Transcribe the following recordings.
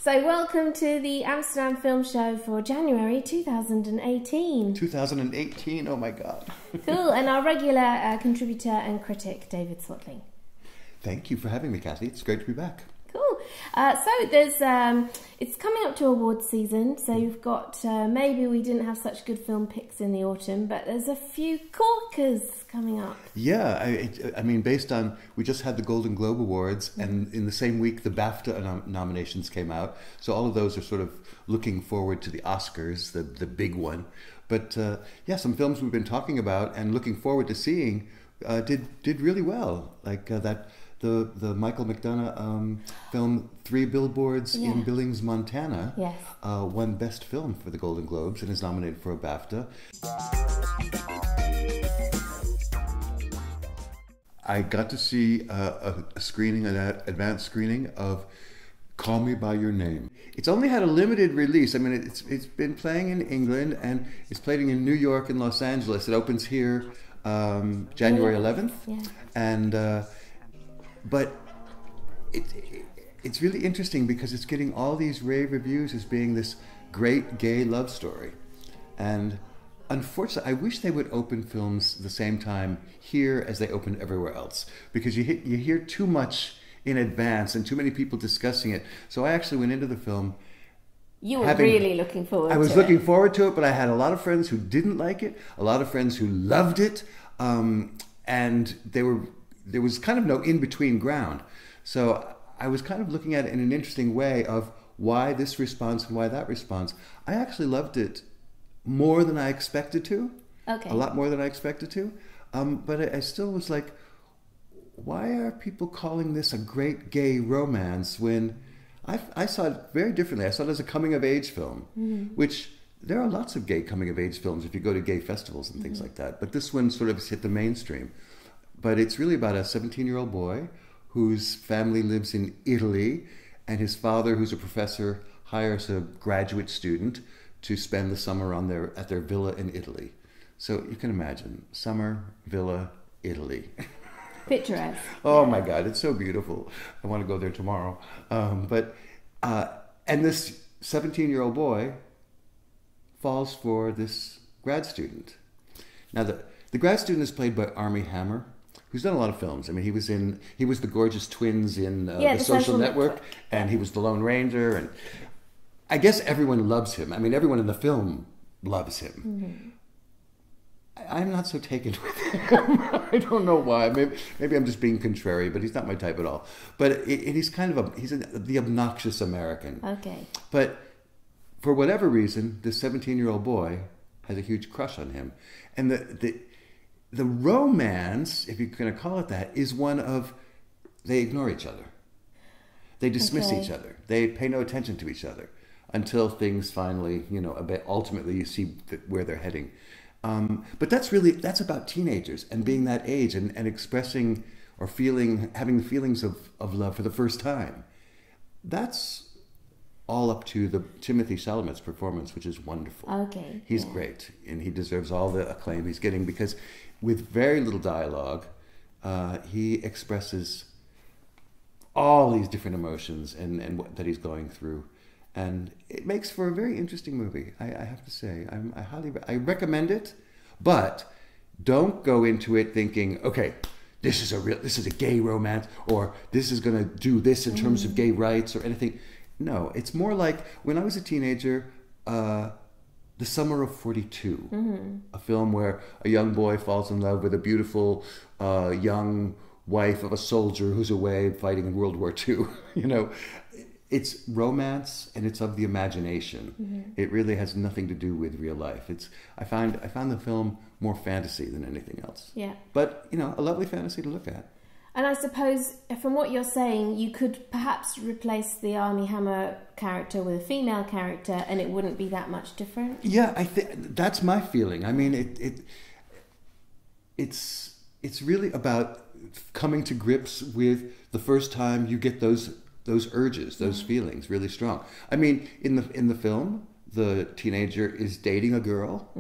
So welcome to the Amsterdam Film Show for January 2018. 2018, oh my God. Cool, and our regular contributor and critic, David Swatling. Thank you for having me, Kathy. It's great to be back. Cool. So there's, it's coming up to awards season, so you've got, maybe we didn't have such good film picks in the autumn, but there's a few corkers coming up. Yeah, I mean, based on, we just had the Golden Globe Awards, and in the same week the BAFTA nominations came out, so all of those are sort of looking forward to the Oscars, the big one. But yeah, some films we've been talking about and looking forward to seeing did really well, like that. The Michael McDonough film Three Billboards in Billings, Montana, won Best Film for the Golden Globes and is nominated for a BAFTA. I got to see a screening, an advanced screening of Call Me By Your Name. It's only had a limited release. I mean, it's been playing in England and it's playing in New York and Los Angeles. It opens here January 11th. Yeah. And but it's really interesting because it's getting all these rave reviews as being this great gay love story. And unfortunately, I wish they would open films the same time here as they open everywhere else, because you hear too much in advance and too many people discussing it. So I actually went into the film. You were really looking forward to it. I was looking forward to it, but I had a lot of friends who didn't like it, a lot of friends who loved it, and there was kind of no in-between ground. So I was kind of looking at it in an interesting way of why this response and why that response. I actually loved it more than I expected to. Okay. A lot more than I expected to. But I still was like, why are people calling this a great gay romance when I saw it very differently. I saw it as a coming-of-age film, which there are lots of gay coming-of-age films if you go to gay festivals and things like that. But this one sort of hit the mainstream. But it's really about a 17-year-old boy whose family lives in Italy, and his father, who's a professor, hires a graduate student to spend the summer at their villa in Italy. So you can imagine, summer, villa, Italy. Picturesque. Oh my God, it's so beautiful. I want to go there tomorrow. And this 17-year-old boy falls for this grad student. Now the grad student is played by Armie Hammer, who's done a lot of films. I mean, he was the gorgeous twins in the Social Network, and he was the Lone Ranger, and I guess everyone loves him. I mean, everyone in the film loves him. I'm not so taken with him. I don't know why. Maybe I'm just being contrary, but he's not my type at all. But he's kind of the obnoxious American. Okay. But for whatever reason, this 17-year-old boy has a huge crush on him, and the romance, if you're going to call it that, is one of they ignore each other. They dismiss each other. They pay no attention to each other until things finally, ultimately you see where they're heading. But that's about teenagers and being that age and expressing or having the feelings of love for the first time. That's all up to the Timothy Chalamet's performance, which is wonderful. Okay. He's great, and he deserves all the acclaim he's getting because with very little dialogue, he expresses all these different emotions and that he's going through. And it makes for a very interesting movie, I have to say. I recommend it, but don't go into it thinking, okay, this is a gay romance, or this is going to do this in terms of gay rights or anything. No, it's more like when I was a teenager, The Summer of 42, a film where a young boy falls in love with a beautiful young wife of a soldier who's away fighting in World War II. It's romance and it's of the imagination. It really has nothing to do with real life. I found the film more fantasy than anything else. Yeah. But a lovely fantasy to look at. And I suppose, from what you're saying, you could perhaps replace the Armie Hammer character with a female character, and it wouldn't be that much different. Yeah, I think that's my feeling. I mean, it's really about coming to grips with the first time you get those urges, those feelings, really strong. I mean, in the film, the teenager is dating a girl,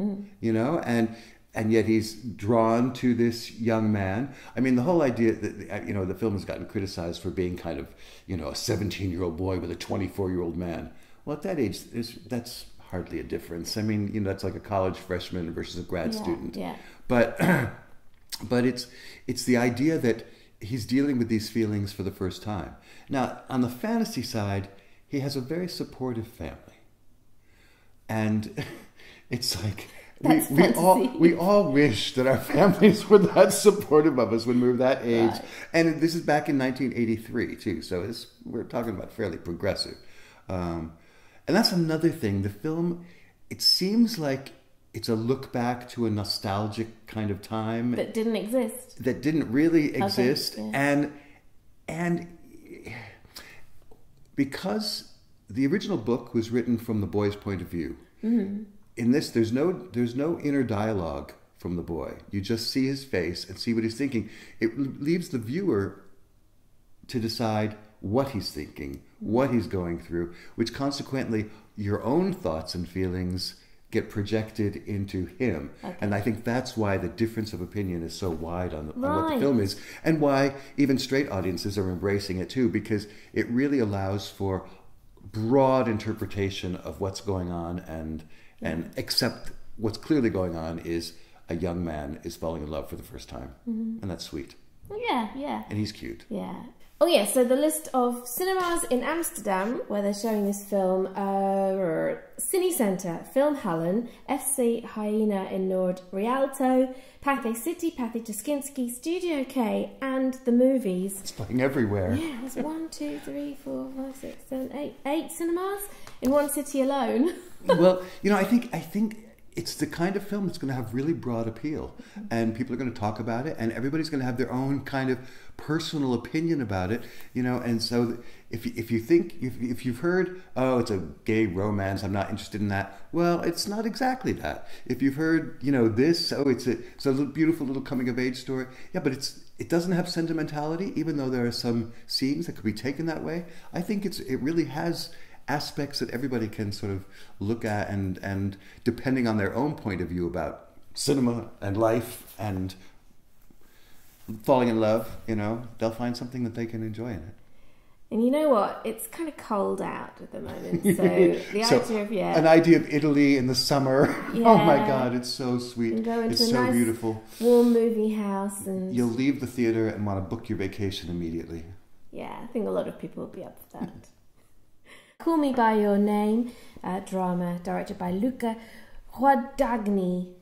and yet he's drawn to this young man. I mean, the whole idea that, you know, the film has gotten criticized for being kind of, you know, a 17-year-old boy with a 24-year-old man. Well, at that age, that's hardly a difference. I mean, you know, that's like a college freshman versus a grad student. Yeah. But it's the idea that he's dealing with these feelings for the first time. Now, on the fantasy side, he has a very supportive family. And it's like we all wish that our families were that supportive of us when we were that age. Right. And this is back in 1983 too, so we're talking about fairly progressive. And that's another thing. The film, it seems like it's a look back to a nostalgic kind of time that didn't exist. That didn't really exist, okay, yeah. and because the original book was written from the boy's point of view. Mm-hmm. In this, there's no inner dialogue from the boy. You just see his face and see what he's thinking. It leaves the viewer to decide what he's thinking, what he's going through, which consequently your own thoughts and feelings get projected into him. Okay. And I think that's why the difference of opinion is so wide on what the film is, and why even straight audiences are embracing it too, because it really allows for broad interpretation of what's going on, and except what's clearly going on is a young man is falling in love for the first time. Mm-hmm. And that's sweet. Yeah. And he's cute. Yeah. Oh yeah, so the list of cinemas in Amsterdam where they're showing this film are Cine Centre, Film Hallen, FC Hyena in Nord, Rialto, Pathé City, Pathé Tuschinski, Studio K, and the movies. It's playing everywhere. Yeah, there's 1, 2, 3, 4, 5, 6, 7, 8 cinemas in one city alone. Well, you know, I think it's the kind of film that's going to have really broad appeal, and people are going to talk about it, and everybody's going to have their own kind of personal opinion about it, you know. And so if you've heard, oh, it's a gay romance, I'm not interested in that, well, it's not exactly that. If you've heard, you know, this, oh, it's a little beautiful little coming of age story, yeah, but it doesn't have sentimentality, even though there are some scenes that could be taken that way. I think it really has aspects that everybody can sort of look at, and depending on their own point of view about cinema and life and falling in love, you know, they'll find something that they can enjoy in it. And you know what? It's kind of cold out at the moment, so the idea of an idea of Italy in the summer. Yeah. Oh my God, it's so sweet. And go into it's so nice, beautiful. Warm movie house, and you'll leave the theater and want to book your vacation immediately. Yeah, I think a lot of people will be up for that. Call Me By Your Name, drama directed by Luca Guadagnini.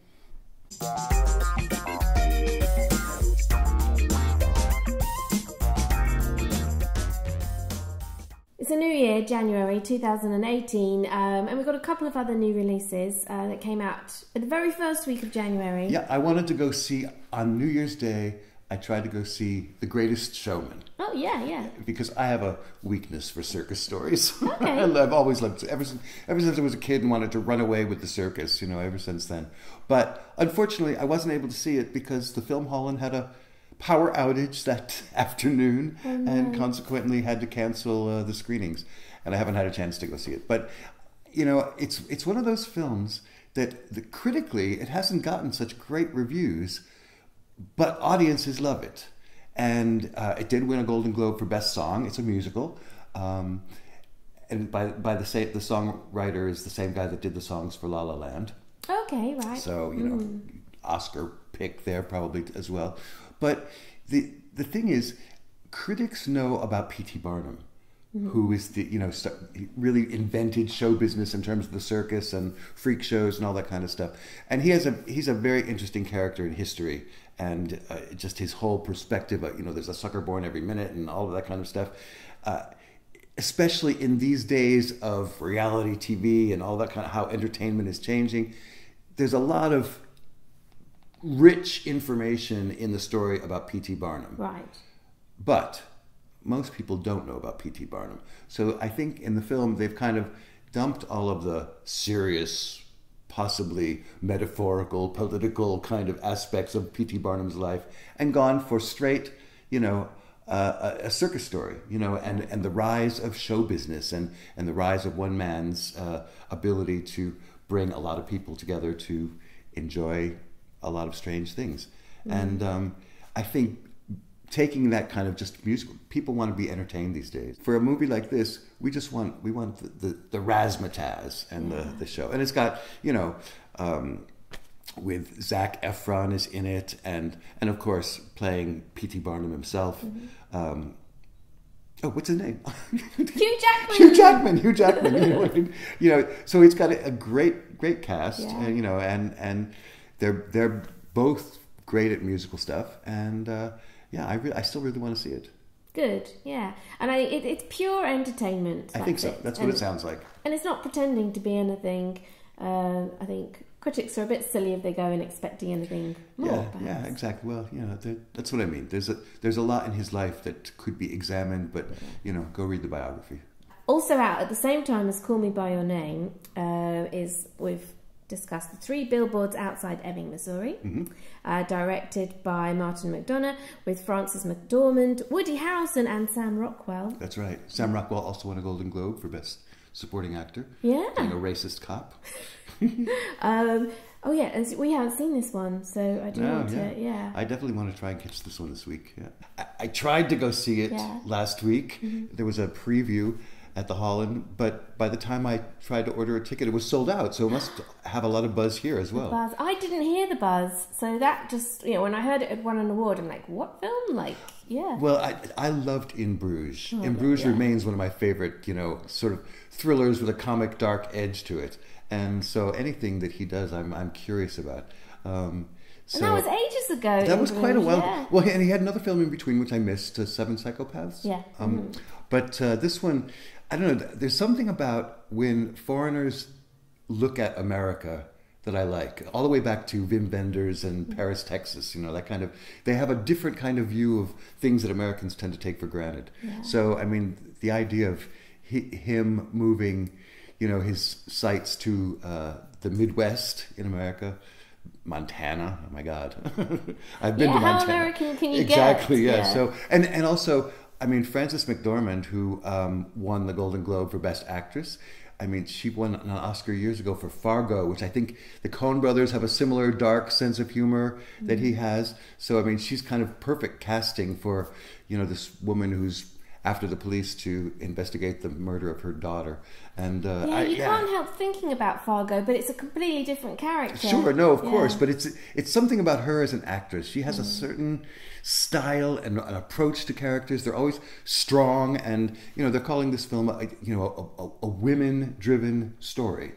It's a new year, January 2018, and we've got a couple of other new releases that came out at the very first week of January. Yeah, I wanted to go see, on New Year's Day, I tried to go see The Greatest Showman. Oh, yeah. Because I have a weakness for circus stories. Okay. I've always loved it. Ever since I was a kid and wanted to run away with the circus, you know, ever since then. But unfortunately, I wasn't able to see it because the Film Holland had a power outage that afternoon, and consequently had to cancel the screenings. And I haven't had a chance to go see it. But, you know, it's one of those films that critically, it hasn't gotten such great reviews, but audiences love it. And it did win a Golden Globe for Best Song. It's a musical. And by the songwriter is the same guy that did the songs for La La Land. Okay, right. So, you know, Oscar pick there probably as well. But the thing is, critics know about P.T. Barnum, who is really invented show business in terms of the circus and freak shows and all that kind of stuff. And he's a very interesting character in history, and just his whole perspective. You know, there's a sucker born every minute and all of that kind of stuff. Especially in these days of reality TV and all that kind of how entertainment is changing, there's a lot of rich information in the story about P.T. Barnum. Right. But most people don't know about P.T. Barnum. So I think in the film they've kind of dumped all of the serious, possibly metaphorical, political kind of aspects of P.T. Barnum's life and gone for straight, you know, a circus story, you know, and the rise of show business and the rise of one man's ability to bring a lot of people together to enjoy a lot of strange things. And I think taking that kind of just musical, people want to be entertained these days. For a movie like this, we want the razzmatazz and the show. And it's got, you know, with Zac Efron is in it, and of course playing P.T. Barnum himself. Oh, what's his name? Hugh Jackman. Hugh Jackman. You know what I mean? You know, so it's got a great cast, and, you know, and they're both great at musical stuff, and I still really want to see it. Good, yeah, and it's pure entertainment. I think so. That's what it sounds like. And it's not pretending to be anything. I think critics are a bit silly if they go in expecting anything more. Yeah, exactly. Well, you know, that's what I mean. There's a lot in his life that could be examined, but you know, go read the biography. Also out at the same time as Call Me by Your Name we've discussed the 3 Billboards Outside Ebbing, Missouri, directed by Martin McDonagh, with Frances McDormand, Woody Harrelson, and Sam Rockwell. That's right. Sam Rockwell also won a Golden Globe for Best Supporting Actor. Yeah. Playing a racist cop. Oh yeah, we haven't seen this one, so I do want to. Yeah, I definitely want to try and catch this one this week. Yeah, I tried to go see it last week. There was a preview at the Holland, but by the time I tried to order a ticket, it was sold out. So it must have a lot of buzz here as well. Buzz. I didn't hear the buzz, so that just, you know, when I heard it had won an award, I'm like, what film? Like, yeah. Well, I loved In Bruges. In Bruges remains one of my favorite, you know, sort of thrillers with a comic dark edge to it. And so anything that he does, I'm curious about. So, and that was ages ago. That was quite a while. Yeah. Well, and he had another film in between, which I missed, Seven Psychopaths. Yeah. But this one, I don't know, there's something about when foreigners look at America that I like. All the way back to Wim Wenders and Paris, Texas, you know, that kind of, they have a different kind of view of things that Americans tend to take for granted. Yeah. So, I mean, the idea of him moving, you know, his sights to the Midwest in America, Montana. Oh my God, I've been to Montana. How American can you get? Exactly. Yeah. Yeah. So and also, I mean, Frances McDormand, who won the Golden Globe for Best Actress. I mean, she won an Oscar years ago for Fargo, which I think the Coen brothers have a similar dark sense of humor that he has. So I mean, she's kind of perfect casting for, you know, this woman who's after the police to investigate the murder of her daughter. And you can't help thinking about Fargo, but it's a completely different character. Sure, no, of course, but it's something about her as an actress. She has a certain style and an approach to characters. They're always strong, and you know, they're calling this film a women-driven story.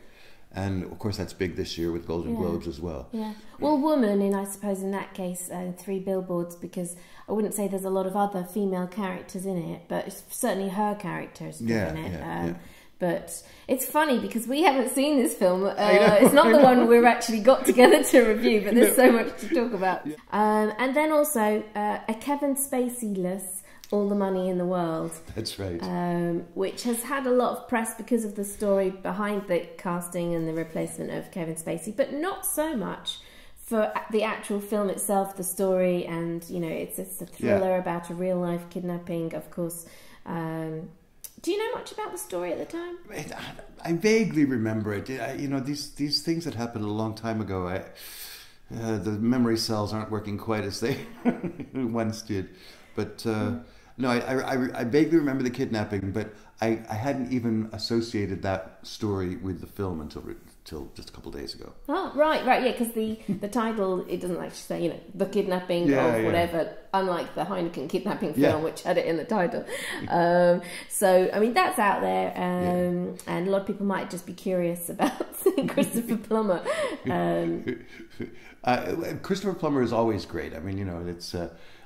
And of course, that's big this year with Golden Globes as well. Yeah. Well, woman, I suppose in that case, 3 Billboards, because I wouldn't say there's a lot of other female characters in it, but it's certainly her character is in it. But it's funny because we haven't seen this film. It's not the one we've actually got together to review, but there's so much to talk about. And then also a Kevin Spacey-less All the Money in the World. That's right. Which has had a lot of press because of the story behind the casting and the replacement of Kevin Spacey, but not so much for the actual film itself, the story, and, you know, it's a thriller about a real-life kidnapping, of course. Do you know much about the story at the time? I vaguely remember it. You know, these things that happened a long time ago, the memory cells aren't working quite as they once did. But no, I vaguely remember the kidnapping, but I hadn't even associated that story with the film until just a couple of days ago. Oh, right, yeah, because the title, it doesn't actually say, you know, the kidnapping of whatever, unlike the Heineken kidnapping film, which had it in the title. So, I mean, that's out there, and a lot of people might just be curious about Christopher Plummer. Christopher Plummer is always great. I mean, you know, it's...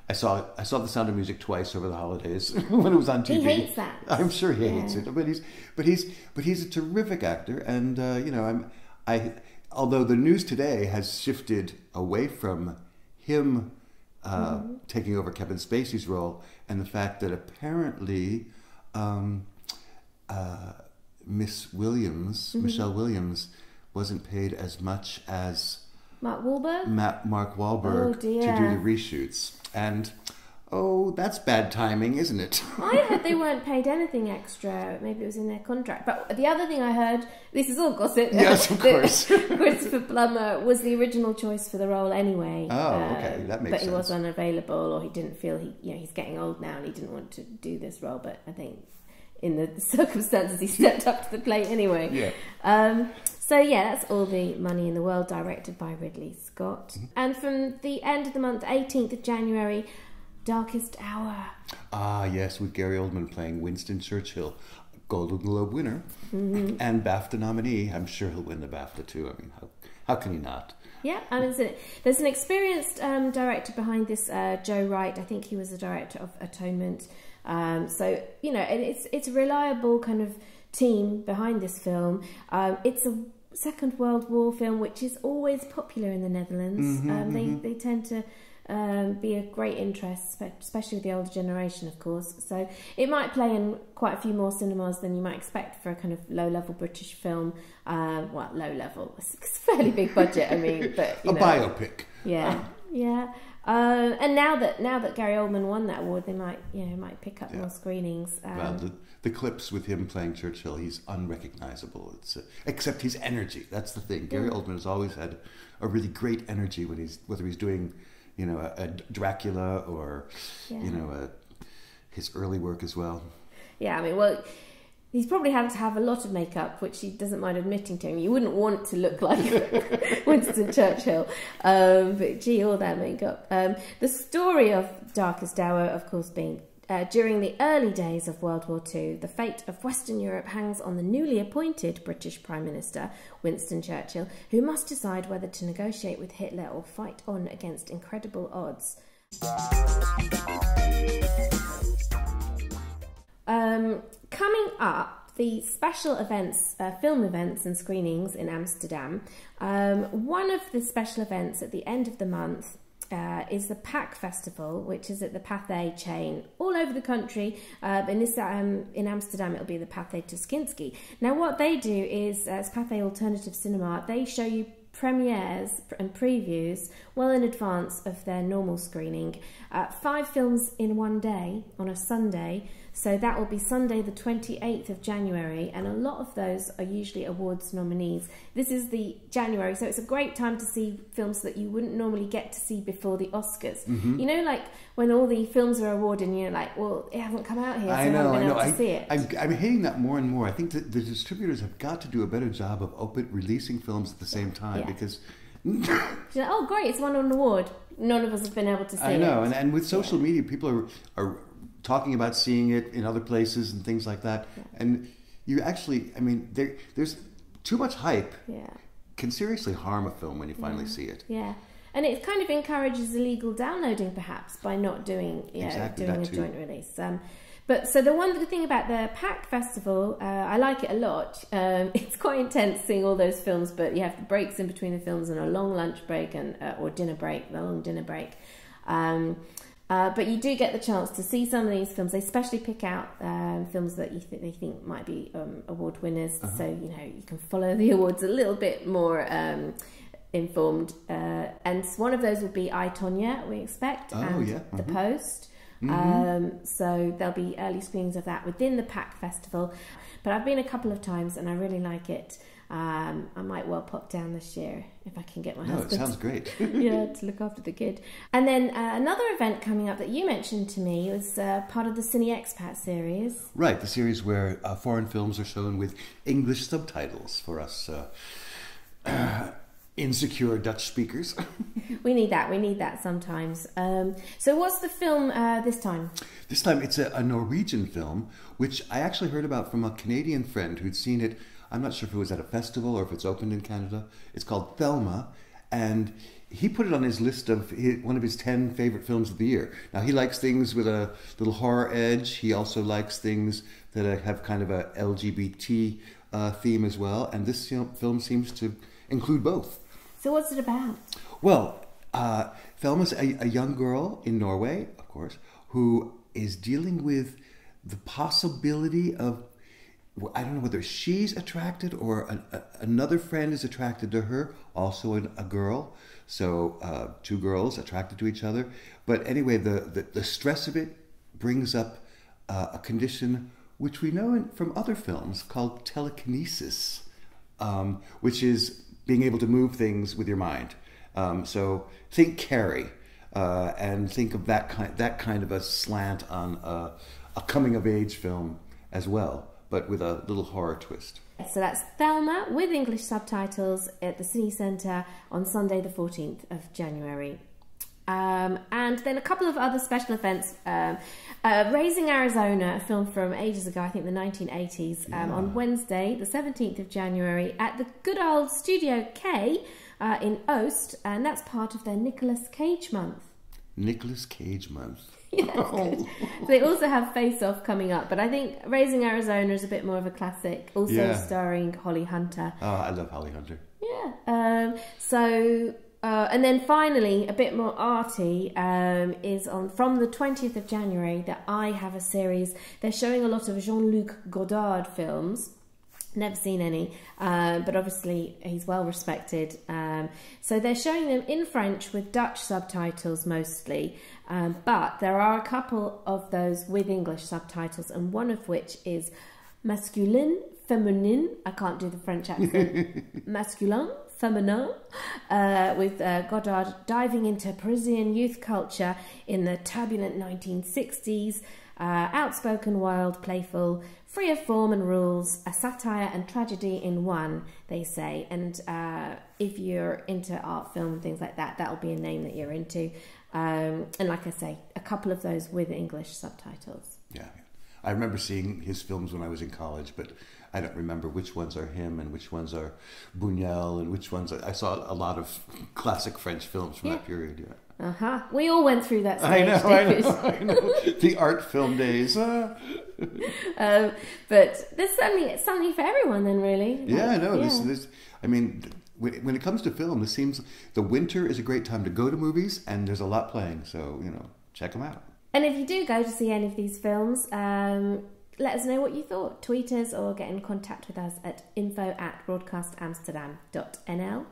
I saw The Sound of Music twice over the holidays when it was on TV. He hates that. I'm sure he hates it, but he's a terrific actor, and you know, although the news today has shifted away from him taking over Kevin Spacey's role, and the fact that apparently Michelle Williams wasn't paid as much as Mark Wahlberg to do the reshoots. And Oh, that's bad timing, isn't it? I heard they weren't paid anything extra. Maybe it was in their contract. But the other thing I heard, this is all gossip. Yes, of course. Christopher Plummer was the original choice for the role anyway. Oh, okay, that makes sense. But he was unavailable, or he didn't feel he's getting old now and he didn't want to do this role. But I think in the circumstances, he stepped up to the plate anyway. Yeah. So yeah, that's All the Money in the World, directed by Ridley Scott. Mm-hmm. And from the end of the month, 18th of January, Darkest Hour. Ah, yes, with Gary Oldman playing Winston Churchill, Golden Globe winner and BAFTA nominee. I'm sure he'll win the BAFTA too. I mean, how can he not? Yeah, I mean, there's an experienced director behind this, Joe Wright. I think he was the director of Atonement. So, it's a reliable kind of team behind this film. It's a Second World War film, which is always popular in the Netherlands. They tend to be a great interest, especially with the older generation, of course. So it might play in quite a few more cinemas than you might expect for a kind of low-level British film. Well, low-level, it's a fairly big budget. I mean, but a biopic. Yeah, yeah. And now that Gary Oldman won that award, they might pick up more screenings. Well, the clips with him playing Churchill, he's unrecognizable. Except his energy. That's the thing. Gary Oldman has always had a really great energy whether he's doing a Dracula or his early work as well. Yeah, I mean, well, he's probably had to have a lot of makeup, which he doesn't mind admitting to. You wouldn't want to look like Winston Churchill, but gee, all that makeup. The story of Darkest Hour, of course, being during the early days of World War II, the fate of Western Europe hangs on the newly appointed British Prime Minister, Winston Churchill, who must decide whether to negotiate with Hitler or fight on against incredible odds. Coming up, the special events, film events and screenings in Amsterdam. One of the special events at the end of the month is the Pack Festival, which is at the Pathé chain all over the country. In Amsterdam, it'll be the Pathé Tuschinski. Now, what they do is, as Pathé Alternative Cinema, they show you premieres and previews well in advance of their normal screening. 5 films in one day on a Sunday. So that will be Sunday the 28th of January, and a lot of those are usually awards nominees. This is the January, so it's a great time to see films that you wouldn't normally get to see before the Oscars. You know, like when all the films are awarded and you're like, well, it hasn't come out here, so I haven't been able to see it. I'm hitting that more and more. I think that the distributors have got to do a better job of releasing films at the same time, because... oh, great, it's won an award. None of us have been able to see it. I know, and with social media, people are talking about seeing it in other places and things like that. And you actually, I mean, there's too much hype. Can seriously harm a film when you finally see it. And it kind of encourages illegal downloading, perhaps, by not doing a joint release. So the one thing about the Pack Festival, I like it a lot. It's quite intense seeing all those films, but you have the breaks in between the films and a long lunch break or dinner break, the long dinner break. But you do get the chance to see some of these films. They especially pick out films that they think might be award winners. So, you can follow the awards a little bit more informed. And one of those will be I, Tonya, we expect, and The Post. So there'll be early screenings of that within the Pack Festival. But I've been a couple of times and I really like it. I might well pop down this year if I can get my husband. It sounds great. To look after the kid. And then another event coming up that you mentioned to me was part of the Cine Expat series. Right, the series where foreign films are shown with English subtitles for us insecure Dutch speakers. We need that sometimes. So what's the film this time? This time it's a Norwegian film, which I actually heard about from a Canadian friend who'd seen it. I'm not sure if it was at a festival or if it's opened in Canada. It's called Thelma, and he put it on his list of one of his 10 favorite films of the year. Now, he likes things with a little horror edge. He also likes things that have kind of a LGBT theme as well, and this film seems to include both. So what's it about? Well, Thelma's a young girl in Norway, of course, who is dealing with the possibility of I don't know whether she's attracted or another friend is attracted to her, also a girl. So two girls attracted to each other. But anyway, the stress of it brings up a condition which we know from other films called telekinesis, which is being able to move things with your mind. So think Carrie, and think of that kind of a slant on a coming of age film as well, but with a little horror twist. So that's Thelma with English subtitles at the Cine Centre on Sunday the 14th of January. And then a couple of other special events. Raising Arizona, a film from ages ago, I think the 1980s, on Wednesday the 17th of January at the good old Studio K in Oost, and that's part of their Nicolas Cage month. Nicolas Cage month. Yeah, that's good. They also have Face Off coming up, but I think Raising Arizona is a bit more of a classic, also starring Holly Hunter. Oh, I love Holly Hunter. Yeah. And then finally, a bit more arty, is on from the 20th of January that I have a series. They're showing a lot of Jean-Luc Godard films. Never seen any, but obviously he's well respected. So they're showing them in French with Dutch subtitles mostly, but there are a couple of those with English subtitles, and one of which is Masculin, Féminin, I can't do the French accent, Masculin, Féminin, with Godard diving into Parisian youth culture in the turbulent 1960s, outspoken, wild, playful, free of form and rules, a satire and tragedy in one, they say. And if you're into art film and things like that, that'll be a name that you're into. And like I say, a couple of those with English subtitles. Yeah. I remember seeing his films when I was in college, but I don't remember which ones are him and which ones are Buñuel and which ones I saw a lot of classic French films from that period. Yeah. We all went through that stage. I know. The art film days. But there's something for everyone then, really. Yeah, I know. This, I mean, when it comes to film, it seems the winter is a great time to go to movies, and there's a lot playing. So, check them out. And if you do go to see any of these films, let us know what you thought. Tweet us or get in contact with us at info@broadcastamsterdam.nl.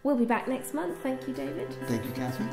We'll be back next month. Thank you, David. Thank you, Catherine.